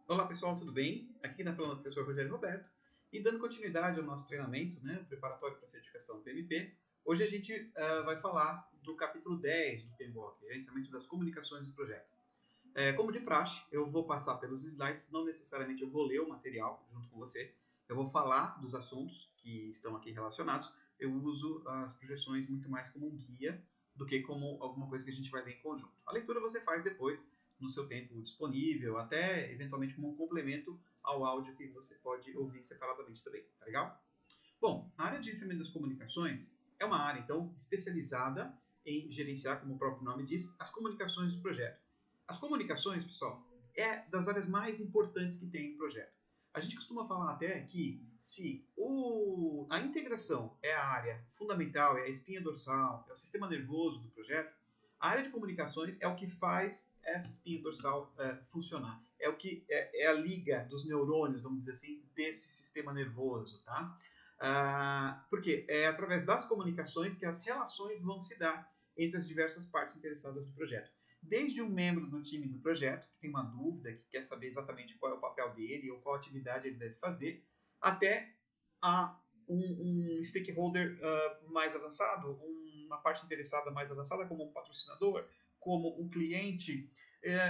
Olá pessoal, tudo bem? Aqui está falando o professor Rogério Roberto e dando continuidade ao nosso treinamento, né, o preparatório para a certificação PMP. Hoje a gente vai falar do capítulo 10 do PMBOK, gerenciamento das comunicações do projeto. Como de praxe, eu vou passar pelos slides, não necessariamente eu vou ler o material junto com você, eu vou falar dos assuntos que estão aqui relacionados, eu uso as projeções muito mais como um guia do que como alguma coisa que a gente vai ler em conjunto. A leitura você faz depois, no seu tempo disponível, até eventualmente como um complemento ao áudio que você pode ouvir separadamente também, tá legal? Bom, a área de gerenciamento das comunicações é uma área, então, especializada em gerenciar, como o próprio nome diz, as comunicações do projeto. As comunicações, pessoal, é das áreas mais importantes que tem no projeto. A gente costuma falar até que se a integração é a área fundamental, é a espinha dorsal, é o sistema nervoso do projeto, a área de comunicações é o que faz essa espinha dorsal funcionar. É o que é a liga dos neurônios, vamos dizer assim, desse sistema nervoso, tá? Porque é através das comunicações que as relações vão se dar entre as diversas partes interessadas do projeto. Desde um membro do time do projeto, que tem uma dúvida, que quer saber exatamente qual é o papel dele ou qual atividade ele deve fazer, até a um stakeholder mais avançado, uma parte interessada mais avançada, como um patrocinador, como um cliente.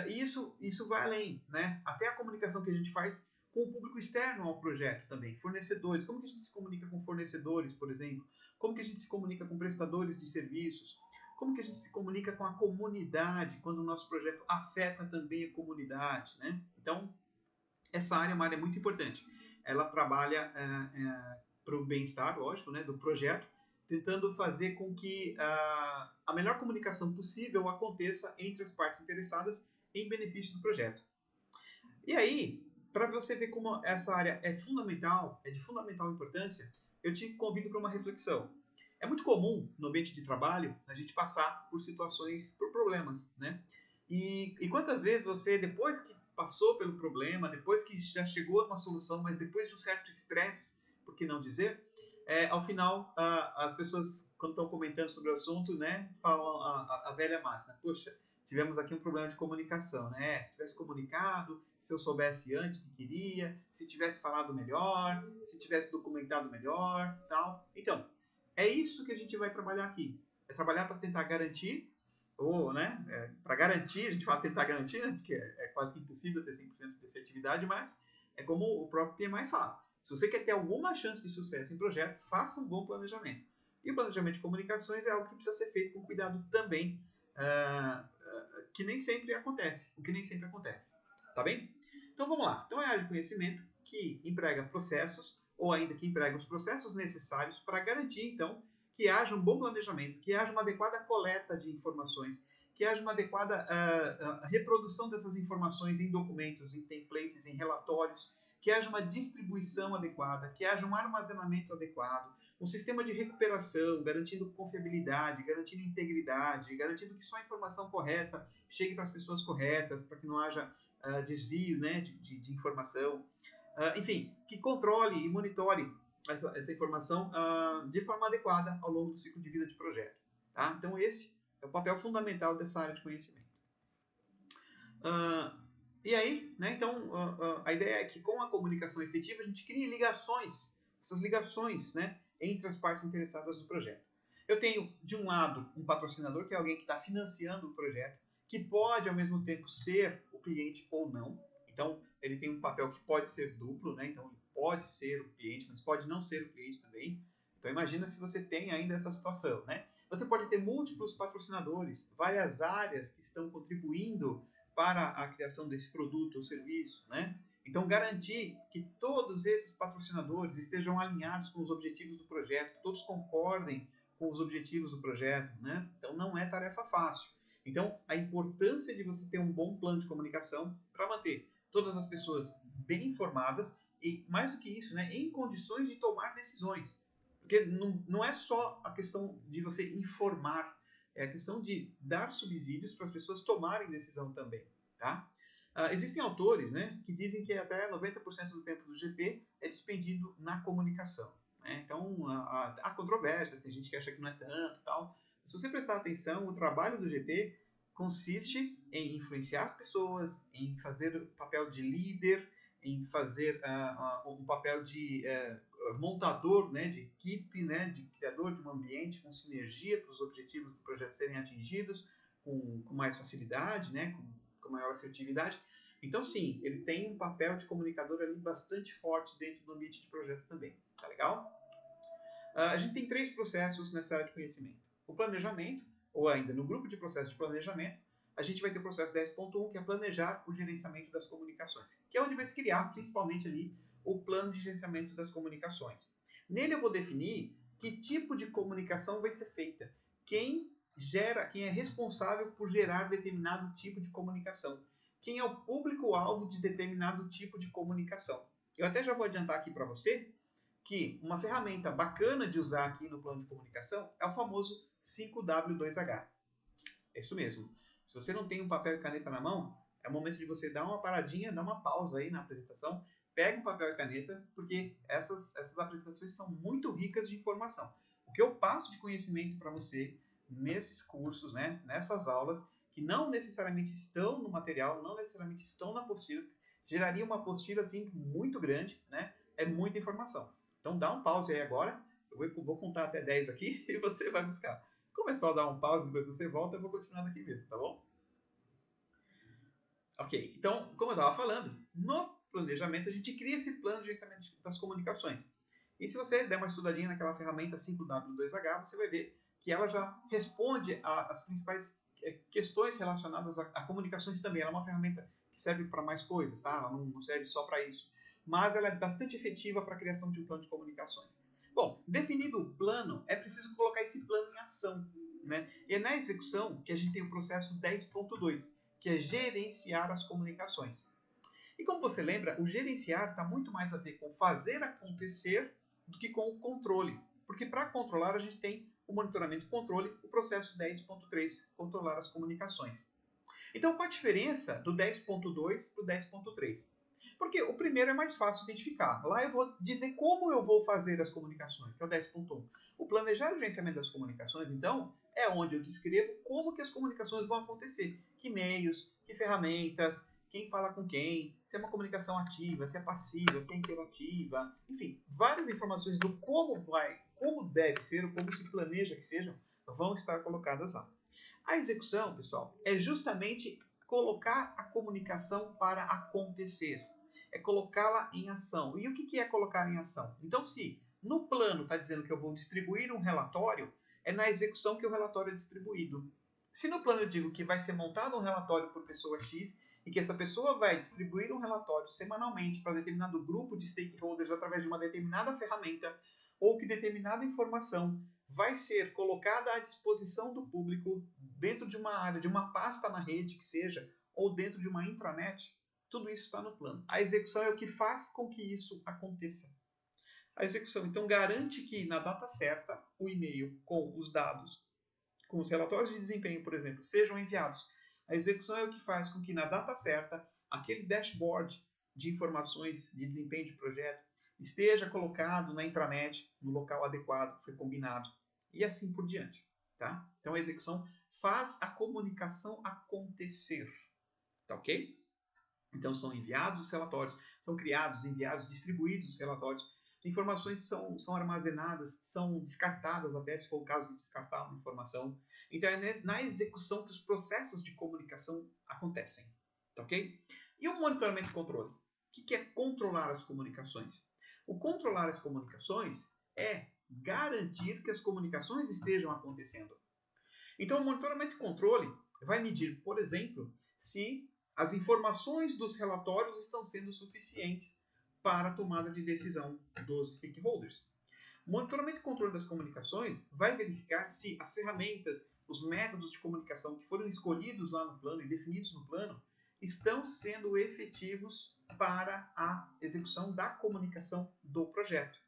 E isso vai além, né? Até a comunicação que a gente faz com o público externo ao projeto também, fornecedores. Como que a gente se comunica com fornecedores, por exemplo? Como que a gente se comunica com prestadores de serviços? Como que a gente se comunica com a comunidade quando o nosso projeto afeta também a comunidade, né? Então, essa área é uma área muito importante. Ela trabalha para o bem-estar, lógico, né, do projeto, tentando fazer com que a melhor comunicação possível aconteça entre as partes interessadas em benefício do projeto. E aí, para você ver como essa área é fundamental, é de fundamental importância, eu te convido para uma reflexão. É muito comum no ambiente de trabalho a gente passar por situações, por problemas, né? E quantas vezes você, depois que passou pelo problema, depois que já chegou a uma solução, mas depois de um certo estresse, por que não dizer, ao final as pessoas, quando estão comentando sobre o assunto, né, falam a velha máxima: poxa, tivemos aqui um problema de comunicação, né? Se tivesse comunicado, se eu soubesse antes o que queria, se tivesse falado melhor, se tivesse documentado melhor, tal. Então, é isso que a gente vai trabalhar aqui. É trabalhar para tentar garantir, ou, né, para garantir, a gente fala tentar garantir, né, porque é quase que impossível ter 100% de assertividade, mas é como o próprio PMI fala. Se você quer ter alguma chance de sucesso em projeto, faça um bom planejamento. E o planejamento de comunicações é algo que precisa ser feito com cuidado também, que nem sempre acontece, o que nem sempre acontece, tá bem? Então vamos lá. Então é a área de conhecimento que emprega processos, ou ainda que emprega os processos necessários para garantir, então, que haja um bom planejamento, que haja uma adequada coleta de informações, que haja uma adequada reprodução dessas informações em documentos, em templates, em relatórios, que haja uma distribuição adequada, que haja um armazenamento adequado, um sistema de recuperação, garantindo confiabilidade, garantindo integridade, garantindo que só a informação correta chegue para as pessoas corretas, para que não haja desvio, né, de informação. Enfim, que controle e monitore essa informação de forma adequada ao longo do ciclo de vida de projeto. Tá? Então, esse é o papel fundamental dessa área de conhecimento. E aí, né, então, a ideia é que com a comunicação efetiva a gente crie ligações, essas ligações, né, entre as partes interessadas do projeto. Eu tenho, de um lado, um patrocinador, que é alguém que está financiando o projeto, que pode, ao mesmo tempo, ser o cliente ou não. Então, ele tem um papel que pode ser duplo, né? Então, ele pode ser o cliente, mas pode não ser o cliente também. Então, imagina se você tem ainda essa situação, né? Você pode ter múltiplos patrocinadores, várias áreas que estão contribuindo para a criação desse produto ou serviço, né? Então, garantir que todos esses patrocinadores estejam alinhados com os objetivos do projeto, que todos concordem com os objetivos do projeto, né? Então, não é tarefa fácil. Então, a importância de você ter um bom plano de comunicação para manter todas as pessoas bem informadas e, mais do que isso, né, em condições de tomar decisões. Porque não é só a questão de você informar, é a questão de dar subsídios para as pessoas tomarem decisão também, tá? Existem autores, né, que dizem que até 90% do tempo do GP é despendido na comunicação, né? Então, há controvérsias, tem gente que acha que não é tanto, tal. Se você prestar atenção, o trabalho do GP consiste em influenciar as pessoas, em fazer o papel de líder, em fazer um papel de montador, né, de equipe, né, de criador de um ambiente com sinergia para os objetivos do projeto serem atingidos com mais facilidade, né, com maior assertividade. Então, sim, ele tem um papel de comunicador ali bastante forte dentro do ambiente de projeto também. Tá legal? A gente tem 3 processos nessa área de conhecimento. O planejamento, ou ainda no grupo de processos de planejamento, a gente vai ter o processo 10.1, que é planejar o gerenciamento das comunicações, que é onde vai se criar principalmente ali o plano de gerenciamento das comunicações. Nele eu vou definir que tipo de comunicação vai ser feita, quem é responsável por gerar determinado tipo de comunicação, quem é o público-alvo de determinado tipo de comunicação. Eu até já vou adiantar aqui para você que uma ferramenta bacana de usar aqui no plano de comunicação é o famoso 5W2H. É isso mesmo. Se você não tem um papel e caneta na mão, é o momento de você dar uma paradinha, dar uma pausa aí na apresentação, pega um papel e caneta, porque essas apresentações são muito ricas de informação. O que eu passo de conhecimento para você nesses cursos, né, nessas aulas, que não necessariamente estão no material, não necessariamente estão na apostila, geraria uma apostila assim muito grande, né? É muita informação. Então dá um pause aí agora, eu vou contar até 10 aqui e você vai buscar. Começou a dar um pause, depois você volta, eu vou continuar daqui mesmo, tá bom? Ok, então, como eu estava falando, no planejamento a gente cria esse plano de gerenciamento das comunicações. E se você der uma estudadinha naquela ferramenta 5W2H, você vai ver que ela já responde às principais questões relacionadas a comunicações também. Ela é uma ferramenta que serve para mais coisas, tá? Ela não serve só para isso. Mas ela é bastante efetiva para a criação de um plano de comunicações. Bom, definido o plano, é preciso colocar esse plano em ação, né? E é na execução que a gente tem o processo 10.2, que é gerenciar as comunicações. E como você lembra, o gerenciar está muito mais a ver com fazer acontecer do que com o controle. Porque para controlar a gente tem o monitoramento e controle, o processo 10.3, controlar as comunicações. Então qual a diferença do 10.2 para o 10.3? Porque o primeiro é mais fácil identificar. Lá eu vou dizer como eu vou fazer as comunicações, que é o 10.1. O planejar o gerenciamento das comunicações, então, é onde eu descrevo como que as comunicações vão acontecer. Que meios, que ferramentas, quem fala com quem, se é uma comunicação ativa, se é passiva, se é interativa, enfim, várias informações do como deve ser, ou como se planeja que sejam, vão estar colocadas lá. A execução, pessoal, é justamente colocar a comunicação para acontecer. É colocá-la em ação. E o que é colocar em ação? Então, se no plano está dizendo que eu vou distribuir um relatório, é na execução que o relatório é distribuído. Se no plano eu digo que vai ser montado um relatório por pessoa X e que essa pessoa vai distribuir um relatório semanalmente para determinado grupo de stakeholders através de uma determinada ferramenta, ou que determinada informação vai ser colocada à disposição do público dentro de uma área, de uma pasta na rede que seja, ou dentro de uma intranet, tudo isso está no plano. A execução é o que faz com que isso aconteça. A execução, então, garante que na data certa, o e-mail com os dados, com os relatórios de desempenho, por exemplo, sejam enviados. A execução é o que faz com que na data certa, aquele dashboard de informações de desempenho de projeto esteja colocado na intranet, no local adequado que foi combinado, e assim por diante. Tá? Então a execução faz a comunicação acontecer. Tá ok? Então são enviados os relatórios, são criados, enviados, distribuídos os relatórios, informações são armazenadas, são descartadas até, se for o caso de descartar uma informação. Então é na execução que os processos de comunicação acontecem. Tá ok? E o monitoramento e controle? O que é controlar as comunicações? O controlar as comunicações é garantir que as comunicações estejam acontecendo. Então, o monitoramento e controle vai medir, por exemplo, se as informações dos relatórios estão sendo suficientes para a tomada de decisão dos stakeholders. O monitoramento e controle das comunicações vai verificar se as ferramentas, os métodos de comunicação que foram escolhidos lá no plano e definidos no plano estão sendo efetivos para a execução da comunicação do projeto.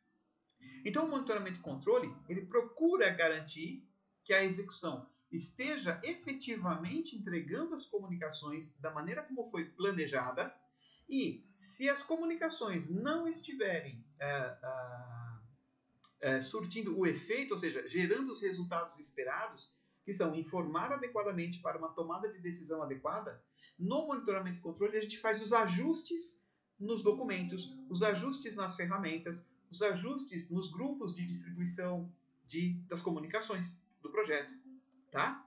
Então, o monitoramento e controle, ele procura garantir que a execução esteja efetivamente entregando as comunicações da maneira como foi planejada, e se as comunicações não estiverem surtindo o efeito, ou seja, gerando os resultados esperados, que são informar adequadamente para uma tomada de decisão adequada. No monitoramento e controle, a gente faz os ajustes nos documentos, os ajustes nas ferramentas, os ajustes nos grupos de distribuição das comunicações do projeto, tá?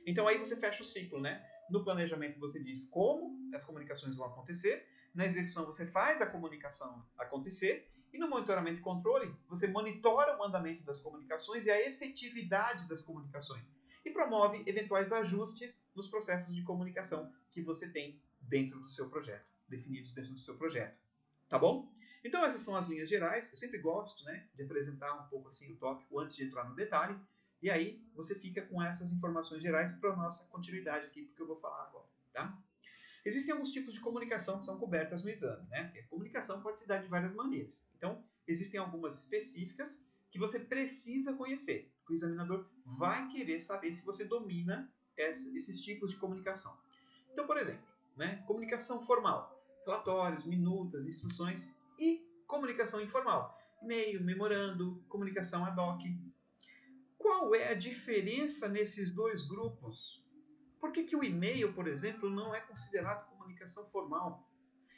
Então aí você fecha o ciclo, né? No planejamento você diz como as comunicações vão acontecer, na execução você faz a comunicação acontecer, e no monitoramento e controle você monitora o andamento das comunicações e a efetividade das comunicações e promove eventuais ajustes nos processos de comunicação que você tem dentro do seu projeto, definidos dentro do seu projeto. Tá bom? Então essas são as linhas gerais. Eu sempre gosto, né, de apresentar um pouco assim o tópico antes de entrar no detalhe. E aí você fica com essas informações gerais para a nossa continuidade aqui, porque eu vou falar agora. Tá? Existem alguns tipos de comunicação que são cobertas no exame, né? Porque a comunicação pode se dar de várias maneiras. Então, existem algumas específicas que você precisa conhecer. O examinador vai querer saber se você domina esses tipos de comunicação. Então, por exemplo, né? Comunicação formal, relatórios, minutas, instruções, e comunicação informal, e-mail, memorando, comunicação ad hoc. Qual é a diferença nesses dois grupos? Por que o e-mail, por exemplo, não é considerado comunicação formal?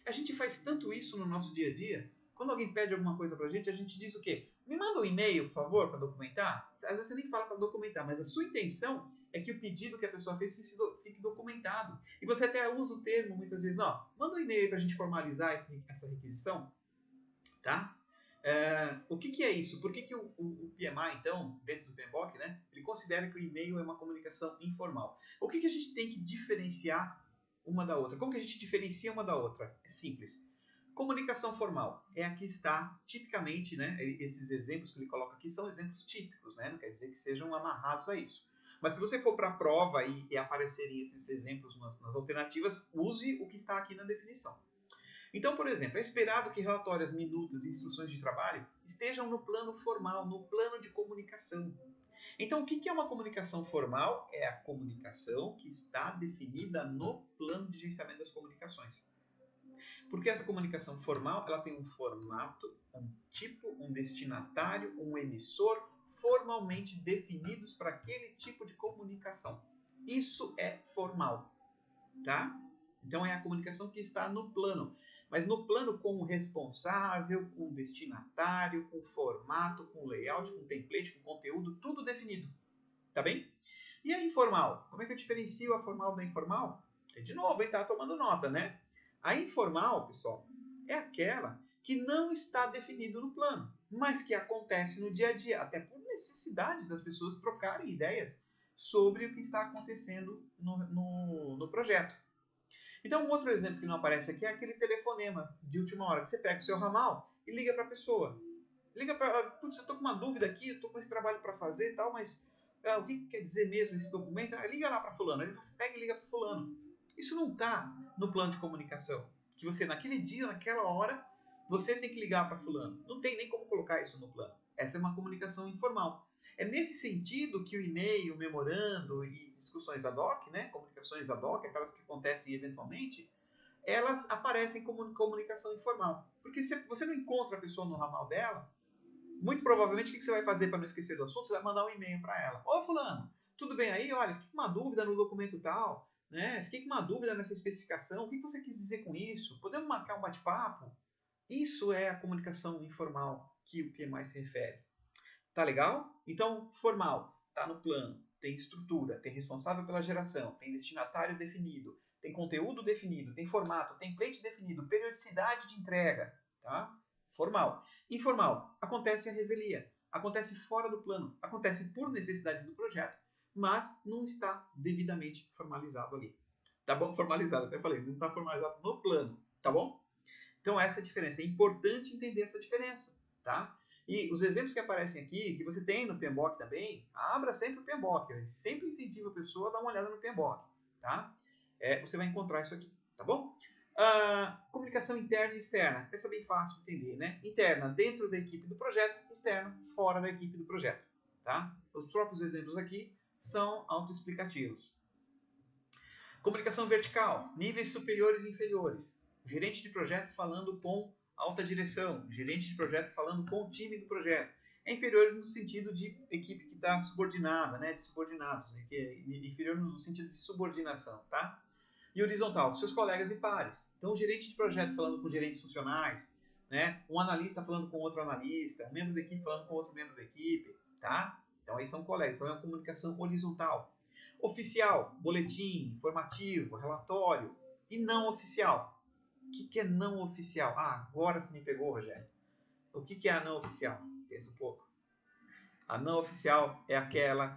A gente faz tanto isso no nosso dia a dia. Quando alguém pede alguma coisa pra gente, a gente diz o quê? Me manda um e-mail, por favor, para documentar. Às vezes você nem fala para documentar, mas a sua intenção é que o pedido que a pessoa fez fique documentado. E você até usa o termo muitas vezes, ó, manda um e-mail para a gente formalizar essa requisição, tá? O que é isso? Por que o PMI, então, dentro do PMBOK, né, ele considera que o e-mail é uma comunicação informal? O que a gente tem que diferenciar uma da outra? Como que a gente diferencia uma da outra? É simples. Comunicação formal é a que está tipicamente, né, esses exemplos que ele coloca aqui são exemplos típicos, né, não quer dizer que sejam amarrados a isso. Mas se você for para a prova e aparecerem esses exemplos nas alternativas, use o que está aqui na definição. Então, por exemplo, é esperado que relatórios, minutas e instruções de trabalho estejam no plano formal, no plano de comunicação. Então, o que é uma comunicação formal? É a comunicação que está definida no plano de gerenciamento das comunicações. Porque essa comunicação formal, ela tem um formato, um tipo, um destinatário, um emissor formalmente definidos para aquele tipo de comunicação. Isso é formal, tá? Então, é a comunicação que está no plano. Mas no plano com o responsável, com o destinatário, com o formato, com o layout, com o template, com o conteúdo, tudo definido. Tá bem? E a informal? Como é que eu diferencio a formal da informal? De novo, hein, tá tomando nota, né? A informal, pessoal, é aquela que não está definido no plano, mas que acontece no dia a dia, até por necessidade das pessoas trocarem ideias sobre o que está acontecendo no projeto. Então, um outro exemplo que não aparece aqui é aquele telefonema de última hora, que você pega o seu ramal e liga para a pessoa. Liga para, putz, eu estou com uma dúvida aqui, eu estou com esse trabalho para fazer e tal, mas o que quer dizer mesmo esse documento? Liga lá para fulano. Aí você pega e liga para fulano. Isso não está no plano de comunicação. Que você, naquele dia, naquela hora, você tem que ligar para fulano. Não tem nem como colocar isso no plano. Essa é uma comunicação informal. É nesse sentido que o e-mail, o memorando e discussões ad hoc, né, comunicações ad hoc, aquelas que acontecem eventualmente, elas aparecem como comunicação informal. Porque se você não encontra a pessoa no ramal dela, muito provavelmente o que você vai fazer para não esquecer do assunto? Você vai mandar um e-mail para ela. Ô fulano, tudo bem aí? Olha, fiquei com uma dúvida no documento tal, né? Fiquei com uma dúvida nessa especificação. O que você quis dizer com isso? Podemos marcar um bate-papo? Isso é a comunicação informal que o PMI se refere. Tá legal? Então, formal, tá no plano, tem estrutura, tem responsável pela geração, tem destinatário definido, tem conteúdo definido, tem formato, template definido, periodicidade de entrega, tá? Formal. Informal, acontece a revelia, acontece fora do plano, acontece por necessidade do projeto, mas não está devidamente formalizado ali. Tá bom? Formalizado, até falei, não está formalizado no plano, tá bom? Então essa é a diferença, é importante entender essa diferença, tá? E os exemplos que aparecem aqui, que você tem no PMBOK também, abra sempre o PMBOK. Eu sempre incentivo a pessoa a dar uma olhada no PMBOK, tá? Você vai encontrar isso aqui, tá bom? Comunicação interna e externa. Essa é bem fácil de entender, né? Interna, dentro da equipe do projeto. Externa, fora da equipe do projeto, tá? Os próprios exemplos aqui são autoexplicativos. Comunicação vertical, níveis superiores e inferiores. O gerente de projeto falando com alta direção, gerente de projeto falando com o time do projeto. Inferiores no sentido de equipe que está subordinada, né? De subordinados, né? Que é inferior no sentido de subordinação, tá? E horizontal, com seus colegas e pares. Então, o gerente de projeto falando com gerentes funcionais, né? Um analista falando com outro analista, um membro da equipe falando com outro membro da equipe, tá? Então, aí são colegas. Então, é uma comunicação horizontal. Oficial, boletim, informativo, relatório. E não oficial. O que é não oficial? Ah, agora você me pegou, Rogério. O que é a não oficial? Pensa um pouco. A não oficial é aquela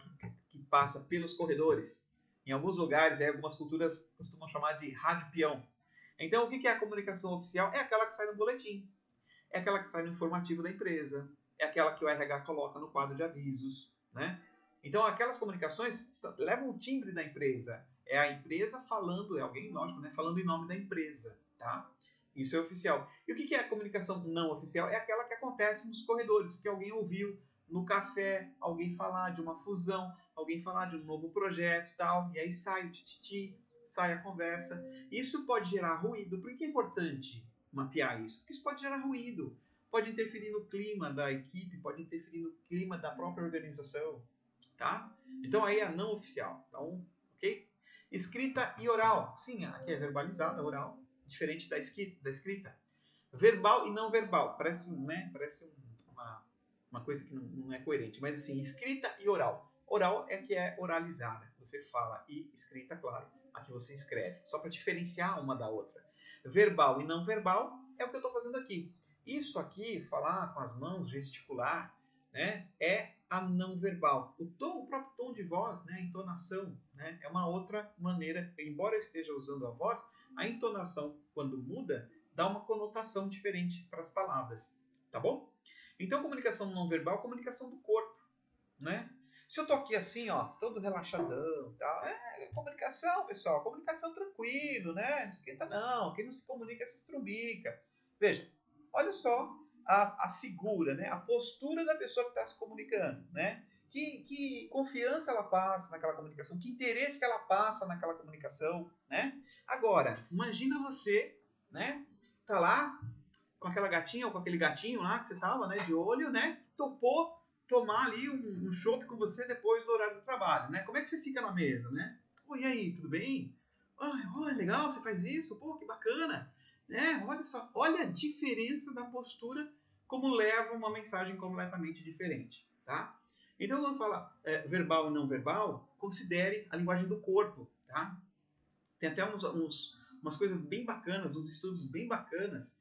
que passa pelos corredores. Em alguns lugares, algumas culturas costumam chamar de rádio peão. Então, o que é a comunicação oficial? É aquela que sai no boletim. É aquela que sai no informativo da empresa. É aquela que o RH coloca no quadro de avisos, né? Então, aquelas comunicações levam o timbre da empresa. É a empresa falando, é alguém, lógico, né? Falando em nome da empresa, tá? Isso é oficial. E o que é a comunicação não oficial? É aquela que acontece nos corredores, porque alguém ouviu no café alguém falar de uma fusão, alguém falar de um novo projeto e tal, e aí sai o tititi, sai a conversa. Isso pode gerar ruído. Por que é importante mapear isso? Porque isso pode gerar ruído. Pode interferir no clima da equipe, pode interferir no clima da própria organização, tá? Então aí é a não oficial. Então, ok? Escrita e oral. Sim, aqui é verbalizada, oral, diferente da escrita. Verbal e não verbal. Parece, né? Parece uma coisa que não é coerente. Mas assim, escrita e oral. Oral é que é oralizada. Você fala, e escrita, claro, aqui você escreve. Só para diferenciar uma da outra. Verbal e não verbal é o que eu estou fazendo aqui. Isso aqui, falar com as mãos, gesticular, né, é a não verbal. O próprio tom de voz, né, a entonação, né, é uma outra maneira. Embora eu esteja usando a voz, a entonação, quando muda, dá uma conotação diferente para as palavras. Tá bom? Então, comunicação não verbal, comunicação do corpo, né? Se eu tô aqui assim, ó, todo relaxadão, tal, comunicação, pessoal, comunicação tranquilo, né? Não esquenta não, quem não se comunica se estrumbica. Veja, olha só a figura, né? A postura da pessoa que está se comunicando, né? Que confiança ela passa naquela comunicação, que interesse que ela passa naquela comunicação, né? Agora, imagina você, né? Tá lá com aquela gatinha ou com aquele gatinho lá que você tava, né? De olho, né? Topou tomar ali um chopp com você depois do horário do trabalho, né? Como é que você fica na mesa, né? Oi, e aí, tudo bem? Oh, legal, você faz isso? Pô, que bacana. Né? Olha só, olha a diferença da postura como leva uma mensagem completamente diferente, tá? Então, quando fala verbal e não verbal, considere a linguagem do corpo, tá? Tem até umas coisas bem bacanas, uns estudos bem bacanas.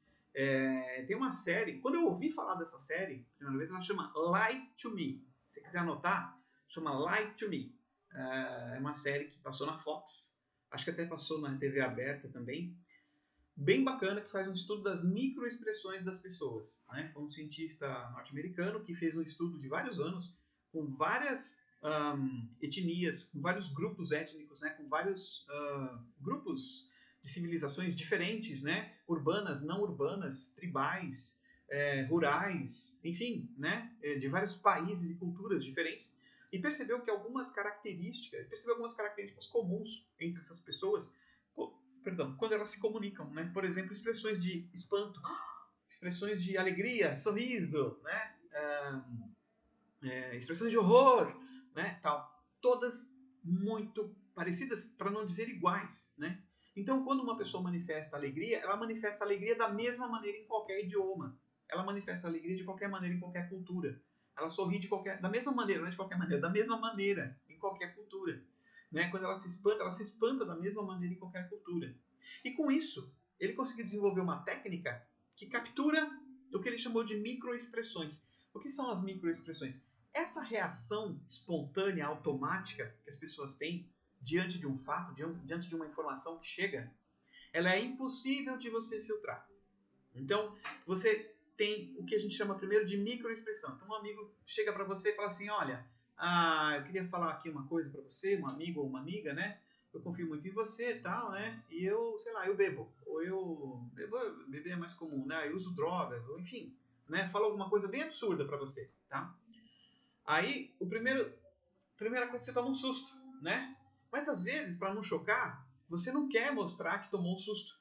Tem uma série, quando eu ouvi falar dessa série, primeira vez, ela chama Lie to Me. Se você quiser anotar, chama Lie to Me. É uma série que passou na Fox, acho que até passou na TV aberta também. Bem bacana, que faz um estudo das microexpressões das pessoas. Né? Foi um cientista norte-americano que fez um estudo de vários anos com várias etnias, com vários grupos étnicos, né? Com vários grupos de civilizações diferentes, né? Urbanas, não urbanas, tribais, rurais, enfim, né? De vários países e culturas diferentes. E percebeu algumas características comuns entre essas pessoas, quando elas se comunicam, né? Por exemplo, expressões de espanto, expressões de alegria, sorriso, né? Expressões de horror, né? Tal. Todas muito parecidas, para não dizer iguais, né? Então, quando uma pessoa manifesta alegria, ela manifesta alegria da mesma maneira em qualquer idioma. Ela manifesta alegria de qualquer maneira em qualquer cultura. Ela sorri da mesma maneira, não é de qualquer maneira, da mesma maneira em qualquer cultura. Né? Quando ela se espanta da mesma maneira em qualquer cultura. E com isso, ele conseguiu desenvolver uma técnica que captura o que ele chamou de microexpressões. O que são as microexpressões? Essa reação espontânea, automática que as pessoas têm diante de um fato, diante de uma informação que chega, ela é impossível de você filtrar. Então, você tem o que a gente chama primeiro de microexpressão. Então, um amigo chega para você e fala assim, olha, eu queria falar aqui uma coisa para você, um amigo ou uma amiga, né? Eu confio muito em você e tal, né? E eu, sei lá, eu bebo. Ou beber é mais comum, né? Eu uso drogas, ou enfim, né? Fala alguma coisa bem absurda para você, tá? Aí, primeira coisa, você toma um susto, né? Mas às vezes, para não chocar, você não quer mostrar que tomou um susto.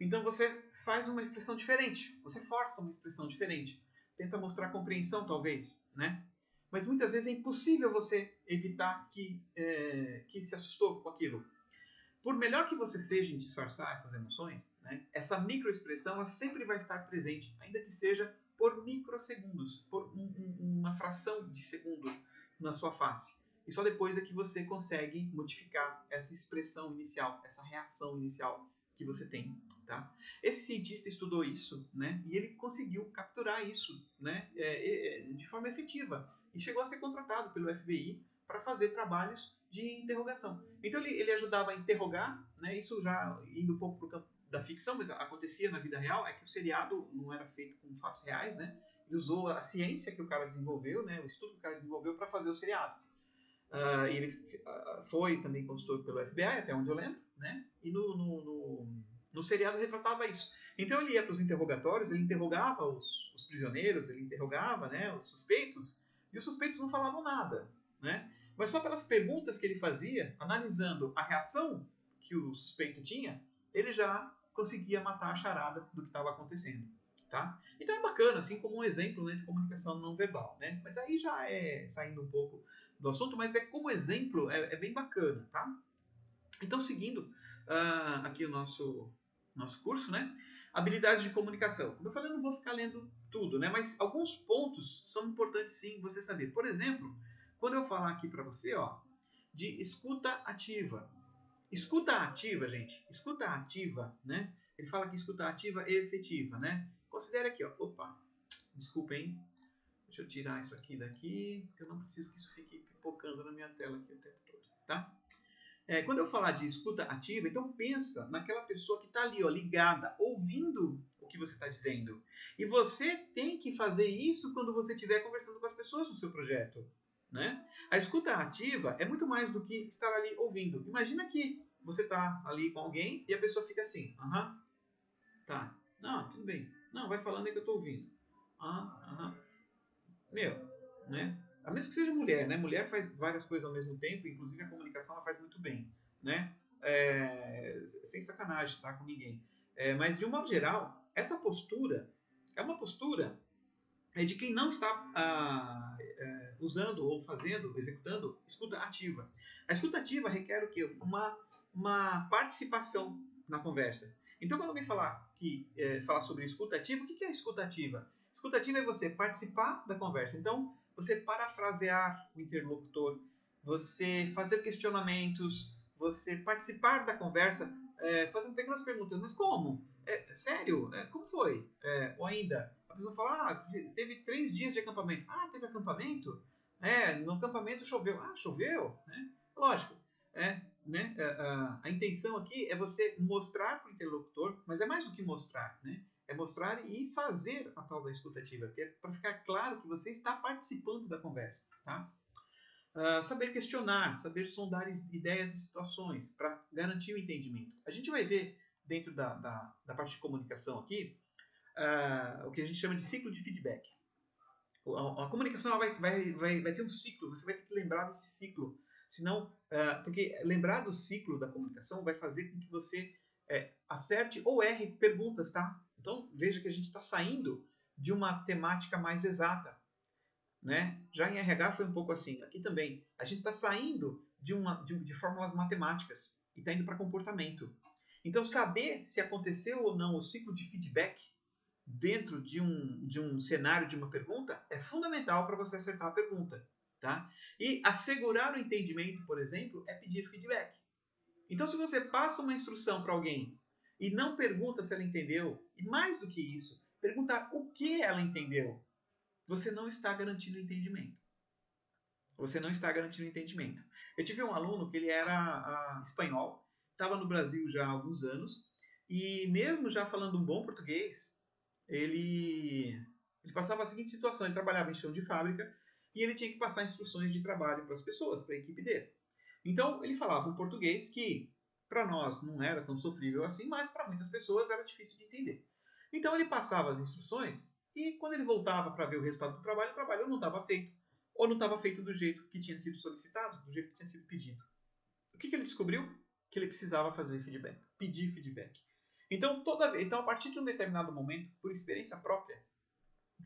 Então você faz uma expressão diferente, você força uma expressão diferente. tenta mostrar compreensão, talvez, né? Mas muitas vezes é impossível você evitar que se assustou com aquilo. Por melhor que você seja em disfarçar essas emoções, né, essa microexpressão ela sempre vai estar presente, ainda que seja por microsegundos, por uma fração de segundo na sua face. E só depois é que você consegue modificar essa expressão inicial, essa reação inicial que você tem. Tá? Esse cientista estudou isso, né, e ele conseguiu capturar isso, né, de forma efetiva. E chegou a ser contratado pelo FBI para fazer trabalhos de interrogação. Então ele ajudava a interrogar, né, isso já indo um pouco para o campo da ficção, mas acontecia na vida real, é que o seriado não era feito com fatos reais, né? Ele usou a ciência que o cara desenvolveu, né, o estudo que o cara desenvolveu para fazer o seriado. Ele foi também consultor pelo FBI, até onde eu lembro, né? E no seriado retratava isso. Então ele ia para os interrogatórios, ele interrogava os prisioneiros, ele interrogava, né, os suspeitos, e os suspeitos não falavam nada, né? Mas só pelas perguntas que ele fazia, analisando a reação que o suspeito tinha, ele já conseguia matar a charada do que estava acontecendo. Tá? Então é bacana, assim como um exemplo, né, de comunicação não verbal. Né? Mas aí já é saindo um pouco do assunto, mas como exemplo é bem bacana. Tá? Então, seguindo aqui o nosso curso, né? Habilidades de comunicação. Como eu falei, eu não vou ficar lendo tudo, né? Mas alguns pontos são importantes sim você saber. Por exemplo, quando eu falar aqui para você, ó, de escuta ativa. Escuta ativa, gente. Escuta ativa, né? Ele fala que escuta ativa e efetiva, né? Considere aqui, ó. Opa, desculpa, hein? Deixa eu tirar isso aqui daqui, porque eu não preciso que isso fique pipocando na minha tela aqui o tempo todo, tá? Quando eu falar de escuta ativa, então pensa naquela pessoa que está ali, ó, ligada, ouvindo o que você está dizendo. E você tem que fazer isso quando você estiver conversando com as pessoas no seu projeto. Né? A escuta ativa é muito mais do que estar ali ouvindo. Imagina que você está ali com alguém e a pessoa fica assim, tá, não, tudo bem, não, vai falando aí que eu estou ouvindo. Meu, né? A menos que seja mulher, né? Mulher faz várias coisas ao mesmo tempo, inclusive a comunicação ela faz muito bem, né? Sem sacanagem, tá? Com ninguém. Mas de um modo geral, essa postura é uma postura de quem não está usando ou fazendo, executando escuta ativa. A escuta ativa requer o quê? Uma participação na conversa. Então, quando alguém falar sobre escuta ativa, o que é escuta ativa? Escuta ativa é você participar da conversa. Então, você parafrasear o interlocutor, você fazer questionamentos, você participar da conversa, fazendo pequenas perguntas. Mas como? Sério? Como foi? Ou ainda, a pessoa fala, teve 3 dias de acampamento. Teve acampamento? No acampamento choveu. Choveu? Lógico. Né? A intenção aqui é você mostrar para o interlocutor, mas é mais do que mostrar, né? É mostrar e fazer a tal da escutativa, que é para ficar claro que você está participando da conversa, tá? Saber questionar, saber sondar ideias e situações para garantir o entendimento. A gente vai ver dentro da parte de comunicação aqui o que a gente chama de ciclo de feedback. A comunicação ela vai ter um ciclo, você vai ter que lembrar desse ciclo, senão, porque lembrar do ciclo da comunicação vai fazer com que você acerte ou erre perguntas, tá? Então veja que a gente está saindo de uma temática mais exata, né? Já em RH foi um pouco assim, aqui também. A gente está saindo de fórmulas matemáticas e está indo para comportamento. Então saber se aconteceu ou não o ciclo de feedback dentro de um cenário de uma pergunta é fundamental para você acertar a pergunta. Tá? E assegurar o entendimento, por exemplo, é pedir feedback. Então, se você passa uma instrução para alguém e não pergunta se ela entendeu, e mais do que isso, perguntar o que ela entendeu, você não está garantindo o entendimento. Você não está garantindo o entendimento. Eu tive um aluno que ele era espanhol, estava no Brasil já há alguns anos, e mesmo já falando um bom português, ele passava a seguinte situação: ele trabalhava em chão de fábrica e ele tinha que passar instruções de trabalho para as pessoas, para a equipe dele. Então, ele falava um português que, para nós, não era tão sofrível assim, mas para muitas pessoas era difícil de entender. Então, ele passava as instruções e, quando ele voltava para ver o resultado do trabalho, o trabalho não estava feito, ou não estava feito do jeito que tinha sido solicitado, do jeito que tinha sido pedido. O que ele descobriu? Que ele precisava fazer feedback, pedir feedback. Então, a partir de um determinado momento, por experiência própria,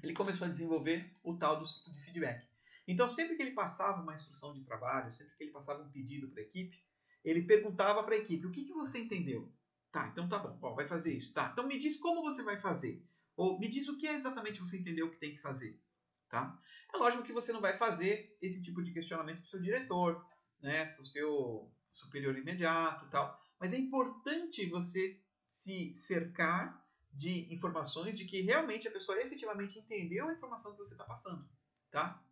ele começou a desenvolver o tal do ciclo de feedback. Então, sempre que ele passava uma instrução de trabalho, sempre que ele passava um pedido para a equipe, ele perguntava para a equipe: o que você entendeu? Tá, então tá bom, ó, vai fazer isso. Tá, então me diz como você vai fazer. Ou me diz o que exatamente você entendeu que tem que fazer. Tá? É lógico que você não vai fazer esse tipo de questionamento para o seu diretor, né, para o seu superior imediato e tal. Mas é importante você se cercar de informações de que realmente a pessoa efetivamente entendeu a informação que você está passando. Tá?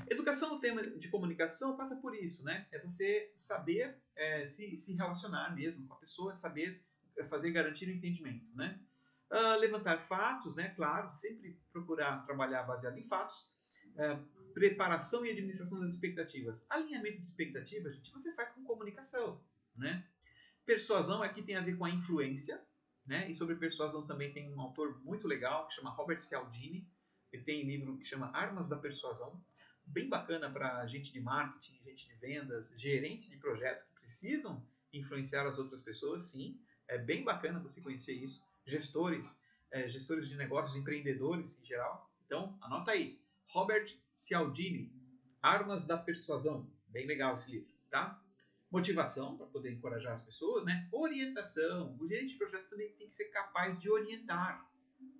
Educação no tema de comunicação passa por isso, né? É você saber se relacionar mesmo com a pessoa, saber fazer garantir o entendimento, né? Levantar fatos, né? Claro, sempre procurar trabalhar baseado em fatos. Preparação e administração das expectativas. Alinhamento de expectativas, gente, você faz com comunicação, né? Persuasão aqui tem a ver com a influência, né? E sobre persuasão também tem um autor muito legal que chama Robert Cialdini. Ele tem um livro que chama Armas da Persuasão, bem bacana para gente de marketing, gente de vendas, gerentes de projetos que precisam influenciar as outras pessoas, sim. É bem bacana você conhecer isso. Gestores de negócios, empreendedores em geral. Então, anota aí. Robert Cialdini, Armas da Persuasão. Bem legal esse livro, tá? Motivação, para poder encorajar as pessoas, né? Orientação. O gerente de projeto também tem que ser capaz de orientar,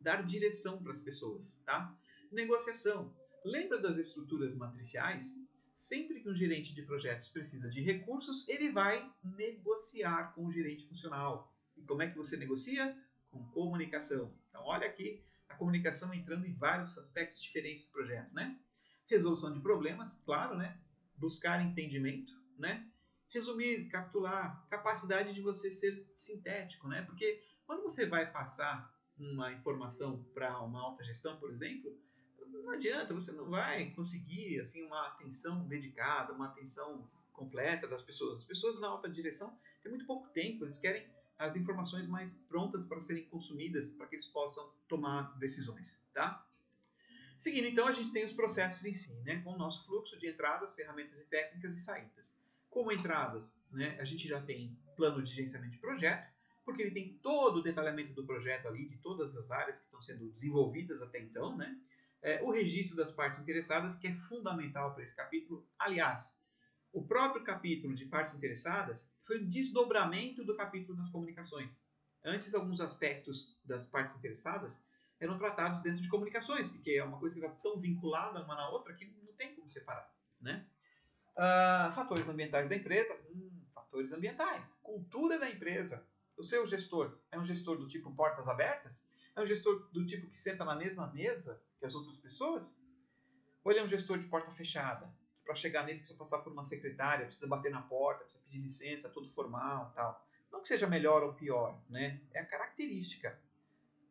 dar direção para as pessoas, tá? Negociação. Lembra das estruturas matriciais? Sempre que um gerente de projetos precisa de recursos, ele vai negociar com o gerente funcional. E como é que você negocia? Com comunicação. Então, olha aqui a comunicação entrando em vários aspectos diferentes do projeto, né? Resolução de problemas, claro, né? Buscar entendimento, né? Resumir, capitular, capacidade de você ser sintético, né? Porque quando você vai passar uma informação para uma alta gestão, por exemplo, não adianta, você não vai conseguir assim uma atenção dedicada, uma atenção completa das pessoas. As pessoas na alta direção têm muito pouco tempo, eles querem as informações mais prontas para serem consumidas, para que eles possam tomar decisões, tá? Seguindo, então, a gente tem os processos em si, né, com o nosso fluxo de entradas, ferramentas e técnicas e saídas. Como entradas, né, a gente já tem plano de gerenciamento de projeto, porque ele tem todo o detalhamento do projeto ali, de todas as áreas que estão sendo desenvolvidas até então, né? O registro das partes interessadas, que é fundamental para esse capítulo. Aliás, o próprio capítulo de partes interessadas foi um desdobramento do capítulo das comunicações. Antes, alguns aspectos das partes interessadas eram tratados dentro de comunicações, porque é uma coisa que está tão vinculada uma na outra que não tem como separar, né? Fatores ambientais da empresa. Fatores ambientais. Cultura da empresa. O seu gestor é um gestor do tipo portas abertas? É um gestor do tipo que senta na mesma mesa que as outras pessoas? Ou ele é um gestor de porta fechada? Que para chegar nele precisa passar por uma secretária, precisa bater na porta, precisa pedir licença, todo formal, tal. Não que seja melhor ou pior, né? É a característica.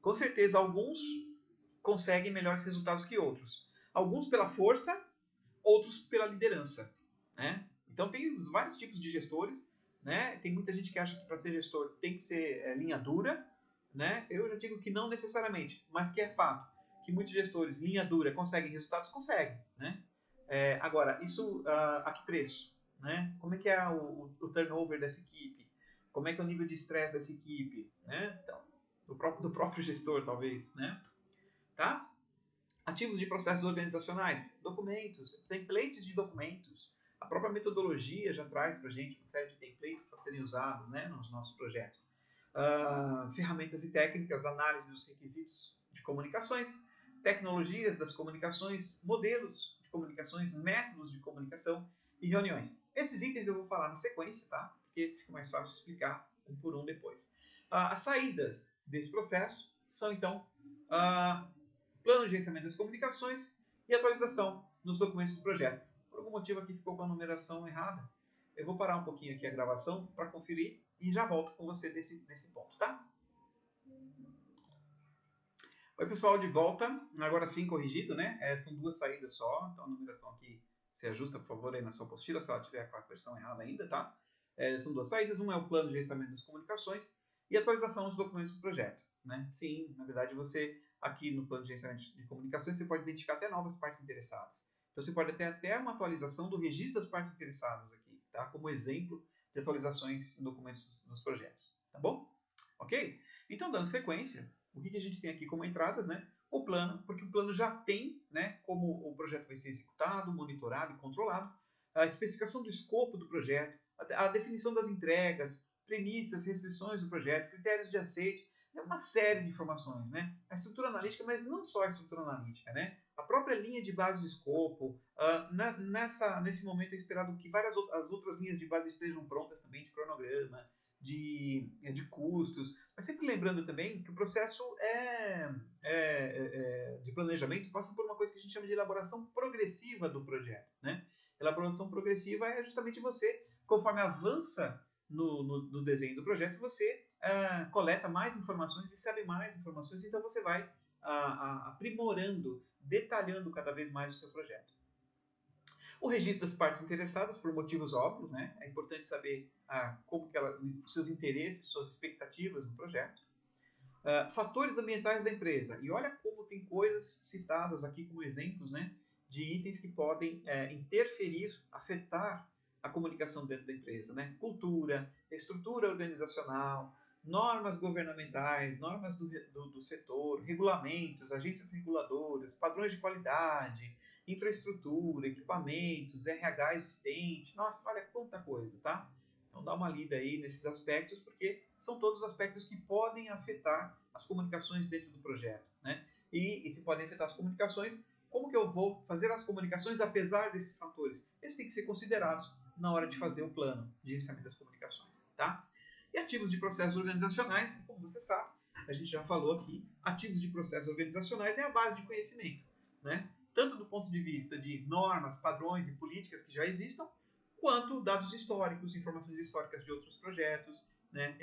Com certeza, alguns conseguem melhores resultados que outros. Alguns pela força, outros pela liderança, né? Então tem vários tipos de gestores, né? Tem muita gente que acha que para ser gestor tem que ser linha dura, né? Eu já digo que não necessariamente, mas que é fato que muitos gestores linha dura conseguem resultados, conseguem, né? Agora, isso a que preço, né? Como é que é o turnover dessa equipe? Como é que é o nível de estresse dessa equipe, né? Então, do próprio gestor, talvez, né? Tá? Ativos de processos organizacionais, documentos, templates de documentos. A própria metodologia já traz para a gente uma série de templates para serem usados, né, nos nossos projetos. Ferramentas e técnicas, análise dos requisitos de comunicações, tecnologias das comunicações, modelos de comunicações, métodos de comunicação e reuniões. Esses itens eu vou falar na sequência, tá? Porque fica mais fácil explicar um por um depois. As saídas desse processo são, então, plano de gerenciamento das comunicações e atualização nos documentos do projeto. Por algum motivo aqui ficou com a numeração errada. Eu vou parar um pouquinho aqui a gravação para conferir e já volto com você nesse ponto, tá? Oi, pessoal, de volta. Agora sim, corrigido, né? São duas saídas só, então a numeração aqui se ajusta, por favor, aí na sua apostila, se ela tiver com a versão errada ainda, tá? São duas saídas. Uma é o plano de gerenciamento das comunicações e atualização dos documentos do projeto, né? Sim, na verdade, você aqui no plano de gerenciamento de comunicações, você pode identificar até novas partes interessadas. Então, você pode ter até uma atualização do registro das partes interessadas aqui, tá? Como exemplo de atualizações em documentos dos projetos, tá bom? Ok? Então, dando sequência, o que a gente tem aqui como entradas, né? o plano, porque o plano já tem, né, como o projeto vai ser executado, monitorado e controlado, a especificação do escopo do projeto, a definição das entregas, premissas, restrições do projeto, critérios de aceite, é uma série de informações, né? A estrutura analítica, mas não só a estrutura analítica, né? A própria linha de base de escopo, nesse momento é esperado que as outras linhas de base estejam prontas também, de cronograma, de custos, mas sempre lembrando também que o processo de planejamento passa por uma coisa que a gente chama de elaboração progressiva do projeto, né? Elaboração progressiva é justamente você, conforme avança no desenho do projeto, você coleta mais informações e sabe mais informações, então você vai aprimorando, detalhando cada vez mais o seu projeto. O registro das partes interessadas, por motivos óbvios, né? É importante saber como que os seus interesses, suas expectativas no projeto. Fatores ambientais da empresa. E olha como tem coisas citadas aqui como exemplos, né, de itens que podem interferir, afetar a comunicação dentro da empresa, né? Cultura, estrutura organizacional, normas governamentais, normas do setor, regulamentos, agências reguladoras, padrões de qualidade, infraestrutura, equipamentos, RH existente. Nossa, olha quanta coisa, tá? Então dá uma lida aí nesses aspectos, porque são todos aspectos que podem afetar as comunicações dentro do projeto, né? E se podem afetar as comunicações, como que eu vou fazer as comunicações apesar desses fatores? Eles têm que ser considerados na hora de fazer o plano de gerenciamento das comunicações, tá? E ativos de processos organizacionais, como você sabe, a gente já falou aqui, ativos de processos organizacionais é a base de conhecimento, né? Tanto do ponto de vista de normas, padrões e políticas que já existam, quanto dados históricos, informações históricas de outros projetos, né?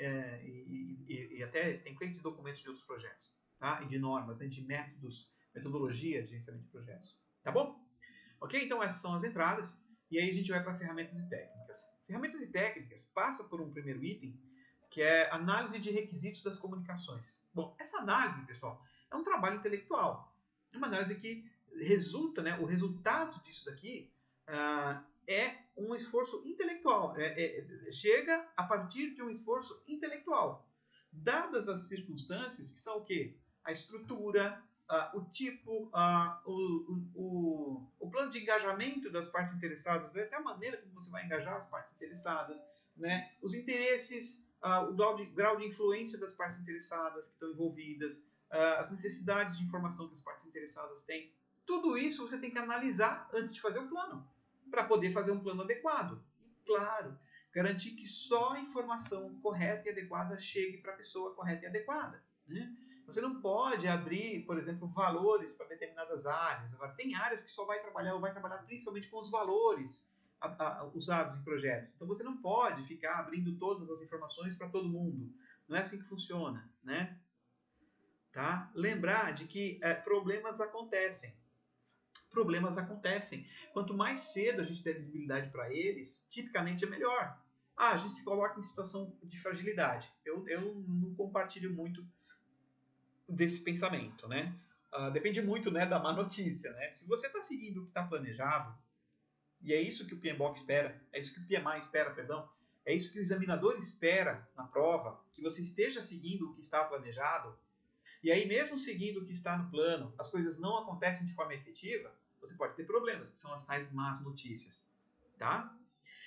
E até templates e documentos de outros projetos, tá? E de normas, né? De métodos, metodologia de gerenciamento de projetos, tá bom? Ok? Então essas são as entradas, e aí a gente vai para ferramentas e técnicas. Ferramentas e técnicas passa por um primeiro item, que é análise de requisitos das comunicações. Bom, essa análise, pessoal, é um trabalho intelectual. É uma análise que resulta, né, o resultado disso daqui é um esforço intelectual. Chega a partir de um esforço intelectual. Dadas as circunstâncias, que são o quê? A estrutura, o tipo, o plano de engajamento das partes interessadas, né? Até a maneira como você vai engajar as partes interessadas, né? Os interesses, o grau de influência das partes interessadas que estão envolvidas, as necessidades de informação que as partes interessadas têm. Tudo isso você tem que analisar antes de fazer o plano, para poder fazer um plano adequado. E, claro, garantir que só a informação correta e adequada chegue para a pessoa correta e adequada, né? Você não pode abrir, por exemplo, valores para determinadas áreas. Agora, tem áreas que só vai trabalhar principalmente com os valores usados em projetos. Então, você não pode ficar abrindo todas as informações para todo mundo. Não é assim que funciona, né? Tá? Lembrar de que problemas acontecem. Problemas acontecem. Quanto mais cedo a gente der visibilidade para eles, tipicamente é melhor. A gente se coloca em situação de fragilidade. Eu não compartilho muito desse pensamento, né? Depende muito, né, da má notícia, né? Se você está seguindo o que está planejado, e é isso que o PMBOK espera, é isso que o PMI espera, perdão, é isso que o examinador espera na prova, que você esteja seguindo o que está planejado, e aí mesmo seguindo o que está no plano, as coisas não acontecem de forma efetiva, você pode ter problemas, que são as tais más notícias, tá?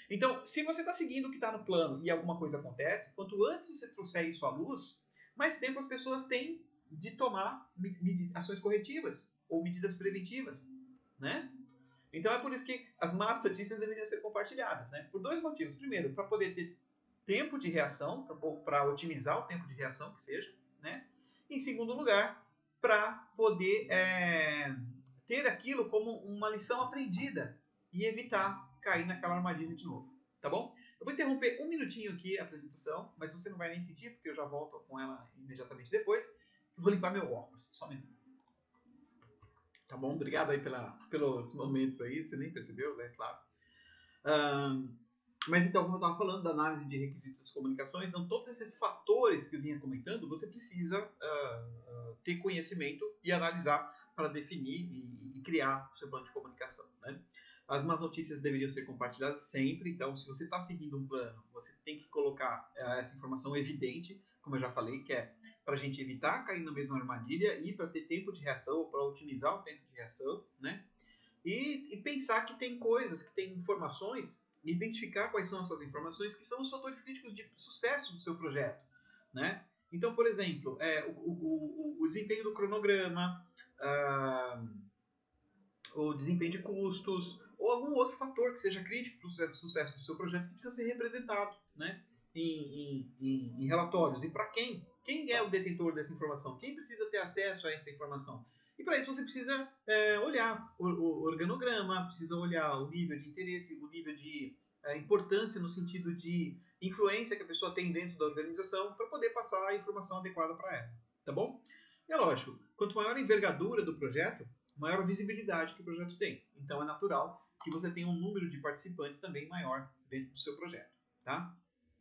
Então, se você está seguindo o que está no plano e alguma coisa acontece, quanto antes você trouxer isso à luz, mais tempo as pessoas têm de tomar ações corretivas ou medidas preventivas, né? Então é por isso que as más notícias deveriam ser compartilhadas, né? Por dois motivos. Primeiro, para poder ter tempo de reação, para otimizar o tempo de reação que seja, né? Em segundo lugar, para poder ter aquilo como uma lição aprendida e evitar cair naquela armadilha de novo, tá bom? Eu vou interromper um minutinho aqui a apresentação, mas você não vai nem sentir, porque eu já volto com ela imediatamente depois. Eu vou limpar meu óculos, só um minuto. Tá bom? Obrigado aí pelos momentos aí, você nem percebeu, né? Claro. Mas então, como eu estava falando da análise de requisitos das comunicações, então todos esses fatores que eu vinha comentando, você precisa ter conhecimento e analisar para definir e criar o seu plano de comunicação, né? As más notícias deveriam ser compartilhadas sempre, então se você está seguindo um plano, você tem que colocar essa informação evidente, como eu já falei, que é para a gente evitar cair na mesma armadilha e para ter tempo de reação, para otimizar o tempo de reação, né? E pensar que tem coisas, que tem informações, identificar quais são essas informações que são os fatores críticos de sucesso do seu projeto, né? Então, por exemplo, o desempenho do cronograma, o desempenho de custos, ou algum outro fator que seja crítico para o sucesso do seu projeto que precisa ser representado, né? Em relatórios. E para quem? Quem é o detentor dessa informação? Quem precisa ter acesso a essa informação? E para isso você precisa olhar o organograma, precisa olhar o nível de interesse, o nível de importância no sentido de influência que a pessoa tem dentro da organização para poder passar a informação adequada para ela, tá bom? E é lógico, quanto maior a envergadura do projeto, maior a visibilidade que o projeto tem. Então é natural que você tenha um número de participantes também maior dentro do seu projeto, tá?